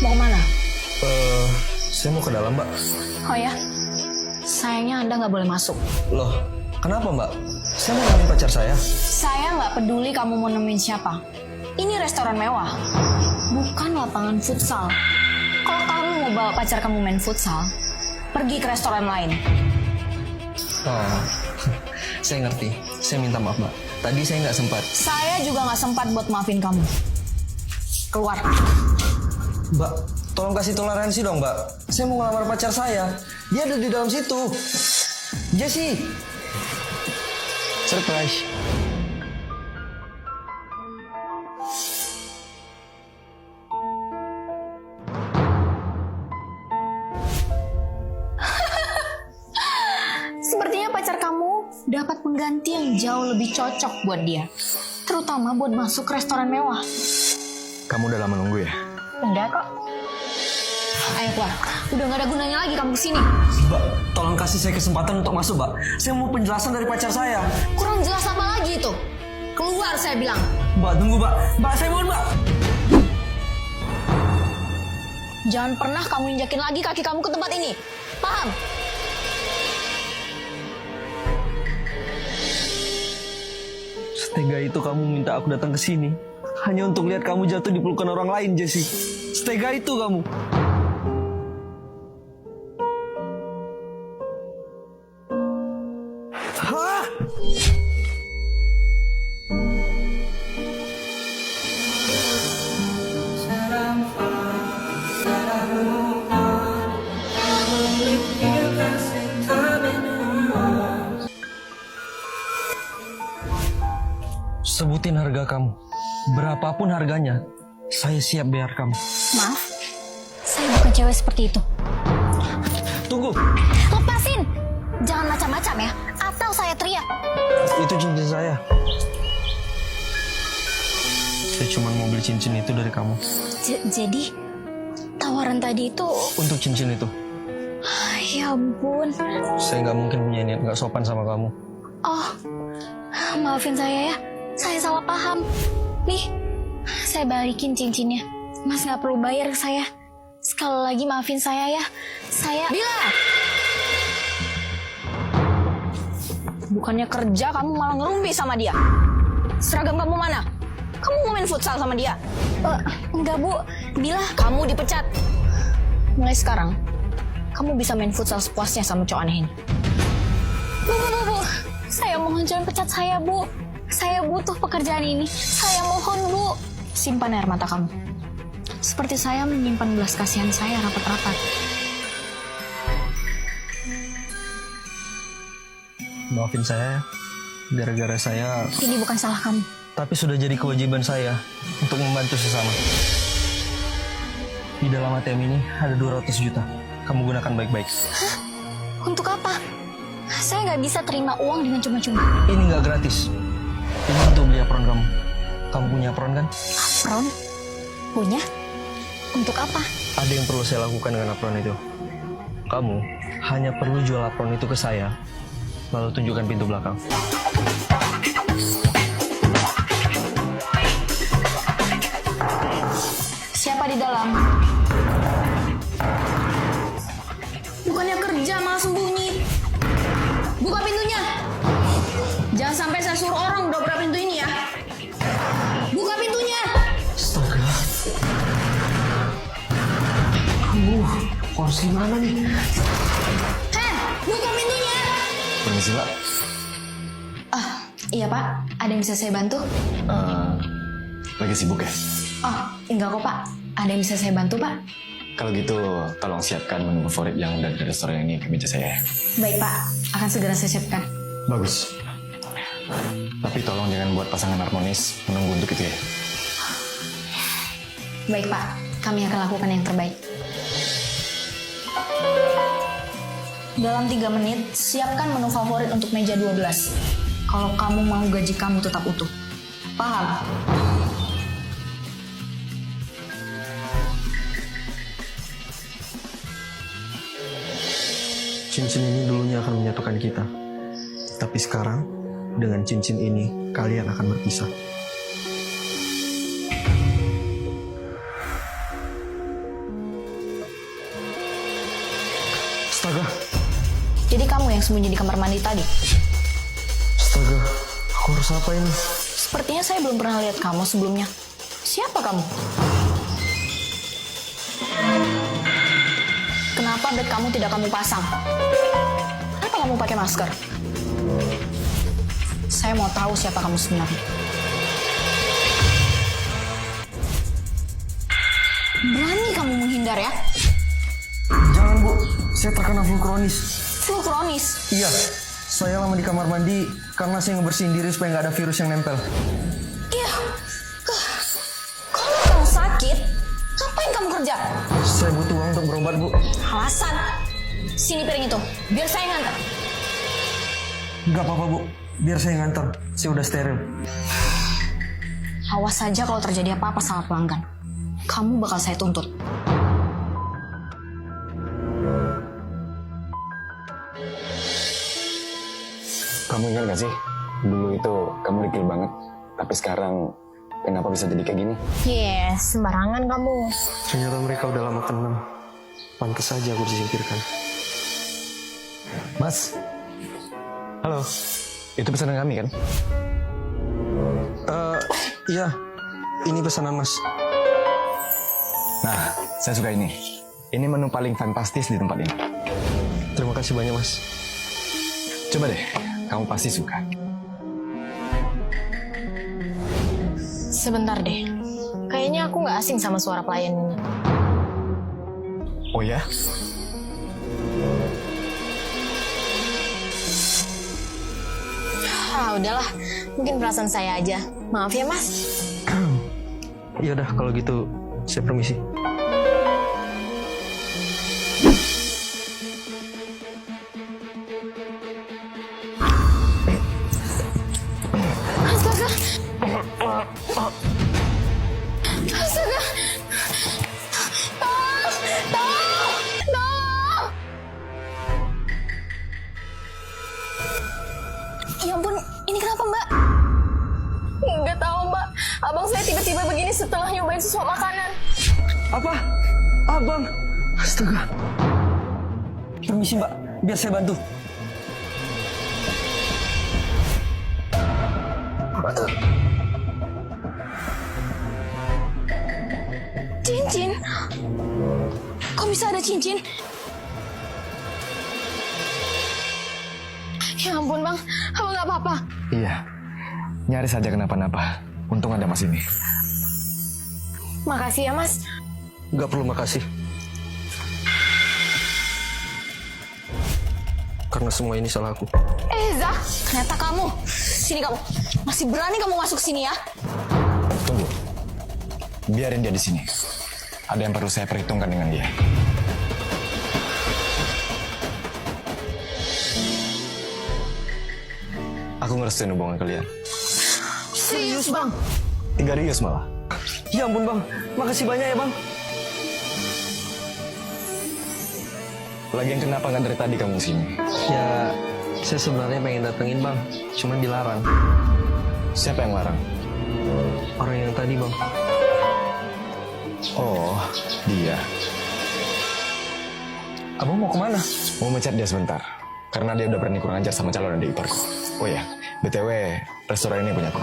Mau kemana? Saya mau ke dalam, Mbak. Oh ya? Sayangnya Anda nggak boleh masuk. Loh, kenapa, Mbak? Saya mau nemenin pacar saya. Saya nggak peduli kamu mau nemuin siapa. Ini restoran mewah, bukan lapangan futsal. Kalau kamu mau bawa pacar kamu main futsal, pergi ke restoran lain. Oh, saya ngerti. Saya minta maaf, Mbak. Tadi saya nggak sempat. Saya juga nggak sempat buat maafin kamu. Keluar. Mbak, tolong kasih toleransi dong, Mbak. Saya mau ngelamar pacar saya. Dia ada di dalam situ. Jessie. Surprise. Sepertinya pacar kamu dapat pengganti yang jauh lebih cocok buat dia. Terutama buat masuk ke restoran mewah. Kamu udah lama nunggu ya? Enggak kok. Ayo keluar. Udah gak ada gunanya lagi kamu kesini. Mbak, tolong kasih saya kesempatan untuk masuk, Mbak. Saya mau penjelasan dari pacar saya. Kurang jelas apa lagi itu? Keluar saya bilang. Mbak, tunggu, Mbak. Mbak, saya mohon, Mbak. Jangan pernah kamu injakin lagi kaki kamu ke tempat ini. Paham? Setega itu kamu minta aku datang ke sini hanya untuk lihat kamu jatuh di pelukan orang lain, Jessie. Setega itu kamu. Hah? Sebutin harga kamu. Berapapun harganya, saya siap bayar kamu. Maaf, saya bukan cewek seperti itu. Tunggu, Lepasin! Jangan macam-macam ya, atau saya teriak. itu cincin saya. Saya cuma mau beli cincin itu dari kamu. Jadi, tawaran tadi itu... Untuk cincin itu, Ya ampun. saya nggak mungkin punya niat nggak sopan sama kamu. Oh, maafin saya ya. Saya salah paham. Nih, saya balikin cincinnya. Mas nggak perlu bayar ke saya. Sekali lagi maafin saya ya. Saya... Bila! Bukannya kerja, kamu malah ngerumpi sama dia. Seragam kamu mana? Kamu mau main futsal sama dia? Enggak, Bu. Bila, kamu dipecat. Mulai sekarang, kamu bisa main futsal sepuasnya sama cowok aneh ini. Bu. Saya mohon jangan pecat saya, Bu. Saya butuh pekerjaan ini. Saya mohon, Bu. Simpan air mata kamu. Seperti saya menyimpan belas kasihan saya rapat-rapat. Maafin saya ya. Gara-gara saya, Ini bukan salah kamu. tapi sudah jadi kewajiban saya untuk membantu sesama. Di dalam ATM ini ada 200 juta. Kamu gunakan baik-baik. Untuk apa? Saya nggak bisa terima uang dengan cuma-cuma. Ini nggak gratis. Ini untuk beli apron kamu. Kamu punya apron kan? Apron? Punya? Untuk apa? Ada yang perlu saya lakukan dengan apron itu. Kamu hanya perlu jual apron itu ke saya, lalu tunjukkan pintu belakang. Siapa di dalam? Bukannya kerja malah sembunyi. Buka pintunya. Jangan sampai saya suruh orang dobrak pintu ini ya. Buka pintunya. Astaga. Kursi mana nih? Buka pintunya. Permisi, Pak. Iya Pak, ada yang bisa saya bantu? Lagi sibuk ya? Oh, enggak kok Pak. Ada yang bisa saya bantu Pak? Kalau gitu, tolong siapkan menu favorit yang dari restoran ini ke meja saya. Baik Pak, akan segera saya siapkan. Bagus. Tapi tolong jangan buat pasangan harmonis menunggu untuk itu ya. Baik Pak, kami akan lakukan yang terbaik. Dalam 3 menit, siapkan menu favorit untuk meja 12. Kalau kamu mau gaji kamu tetap utuh. Paham? Cincin ini dulunya akan menyatukan kita. Tapi sekarang, dengan cincin ini, kalian akan berpisah. Astaga, Jadi kamu yang sembunyi di kamar mandi tadi? astaga, aku harus apa ini? Sepertinya saya belum pernah lihat kamu sebelumnya. Siapa kamu? Kenapa bag kamu tidak kamu pasang? Kenapa kamu pakai masker? Saya mau tahu siapa kamu sebenarnya. Berani kamu menghindar ya? Jangan Bu, saya terkena flu kronis. Flu kronis. Iya, saya lama di kamar mandi karena saya ngebersihin diri supaya nggak ada virus yang nempel. Iya. Kalau kamu sakit, ngapain kamu kerja? Saya butuh uang untuk berobat Bu. Alasan. Sini piring itu, biar saya ngantar. Nggak apa-apa Bu, biar saya nganter. Saya udah steril. Awas saja kalau terjadi apa-apa sama pelanggan. Kamu bakal saya tuntut. Kamu ingat gak sih? Dulu itu kamu dekil banget. Tapi sekarang kenapa bisa jadi kayak gini? Yes, sembarangan kamu. Ternyata mereka udah lama kenal. Pantes saja aku disingkirkan. Mas. Halo. Itu pesanan kami kan? Iya, ini pesanan Mas. Nah, saya suka ini. Ini menu paling fantastis di tempat ini. Terima kasih banyak Mas. Coba deh, kamu pasti suka. Sebentar deh. Kayaknya aku nggak asing sama suara pelayan ini. Oh ya? Ah, udahlah. Mungkin perasaan saya aja. Maaf ya, Mas. Ya udah kalau gitu saya permisi. Astaga. Astaga. Tolong. Ya ampun, ini kenapa Mbak? Nggak tahu Mbak. Abang saya tiba-tiba begini setelah nyobain sesuatu makanan. Apa? Abang? Astaga. Permisi Mbak, biar saya bantu. Cincin? Kok bisa ada cincin? Ya ampun Bang, abang nggak apa-apa. Iya. Nyaris saja kenapa-napa. Untung ada Mas ini. Makasih ya Mas. Nggak perlu makasih. Karena semua ini salah aku. Zah, ternyata kamu. Sini kamu. Masih berani kamu masuk sini ya? Tunggu. Biarin dia di sini. Ada yang perlu saya perhitungkan dengan dia. Aku ngerestuin hubungan kalian. Serius Bang? 3 rius malah. Ya ampun Bang, makasih banyak ya Bang. Lagian kenapa nggak dari tadi kamu sini? Ya, saya sebenarnya pengen datengin Bang, cuman dilarang. Siapa yang larang? Orang yang tadi Bang. Oh, dia. Abang mau kemana? Mau mencat dia sebentar. Karena dia udah berani kurang ajar sama calon adik iparku. Oh ya, BTW, restoran ini punya aku.